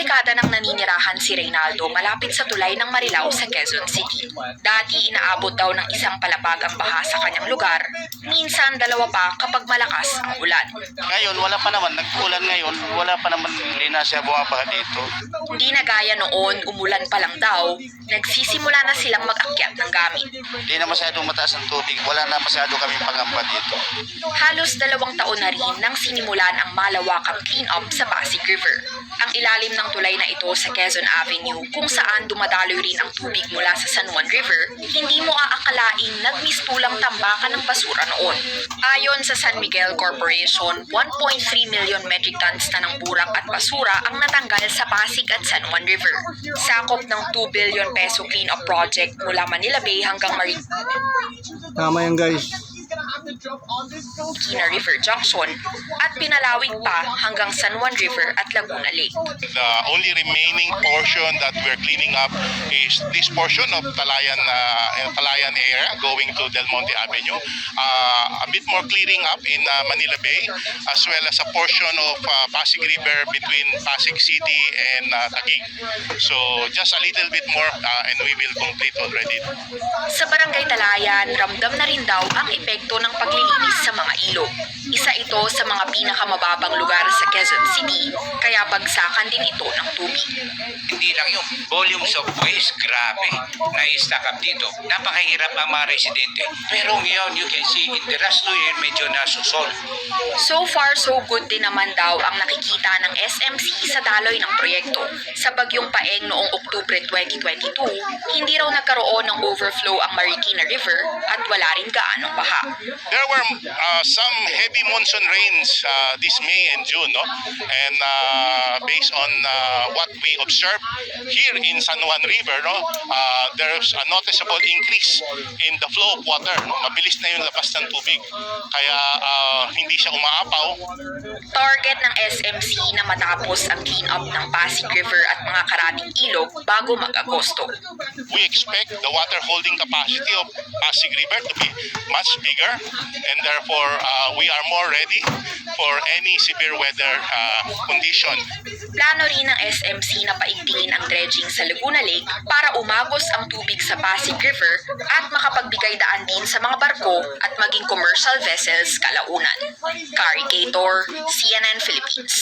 dekada nang naninirahan si Reynaldo malapit sa tulay ng Marilao sa Quezon City. Dati inaabot daw ng isang palapag ang baha sa kanyang lugar, minsan dalawa pa kapag malakas ang ulan. Ngayon, wala pa naman. Nag-ulan ngayon, wala pa naman, hindi na siya bumabaha dito. Hindi na gaya noon, umulan pa lang daw, nagsisimula na silang mag-akyat ng gamit. Hindi na masyadong mataas ang tubig. Wala na masyado kaming pangamba dito. Halos 2 taon na rin nang sinimulan ang malawakang clean-up sa Pasig River. Ang ilalim ng tulay na ito sa Quezon Avenue kung saan dumadaloy rin ang tubig mula sa San Juan River, hindi mo aakalaing nagmistulang tambakan ng basura noon. Ayon sa San Miguel Corporation, 1.3 million metric tons na ng burak at basura ang natanggal sa Pasig at San Juan River. Sakop ng 2 billion peso clean-up project mula Manila Bay hanggang Tama yan guys. Marikina River Junction at pinalawig pa hanggang San Juan River at Laguna Lake. The only remaining portion that we're cleaning up is this portion of Palayan area going to Del Monte Avenue. A bit more clearing up in Manila Bay, as well as a portion of Pasig River between Pasig City and Taguig. So just a little bit more and we will complete already. Sa Barangay Talayan, ramdam na rin daw ang epekto ng paglilinis sa mga ilog. Isa ito sa mga pinakamababang lugar sa Quezon City, kaya bagsakan din ito ng tubig. Hindi lang yung volumes of waste, grabe, na-stack up dito. Napakahirap ang mga residente. Pero ngayon, you can see in the last 2 years, medyo nasusolve. So far, so good din naman daw ang nakikita ng SMC sa daloy ng proyekto. Sa bagyong Paeng noong Oktubre 2022, hindi raw nagkaroon ng overflow ang Marikina River at wala rin gaanong baha. There were some heavy monsoon rains this May and June, no? And based on what we observed here in San Juan River, no, there's a noticeable increase in the flow of water. No? Mabilis na yung labas ng tubig, kaya hindi siya umaapaw. Target ng SMC na matapos ang clean-up ng Pasig River at mga karating ilog bago mag-Agosto. We expect the water holding capacity of Pasig River to be much bigger, and therefore we are more ready for any severe weather condition. Plano rin ng SMC na paigtingin ang dredging sa Laguna Lake para umagos ang tubig sa Pasig River at makapagbigay daan din sa mga barko at maging commercial vessels kalaunan. Kari Cator, CNN Philippines.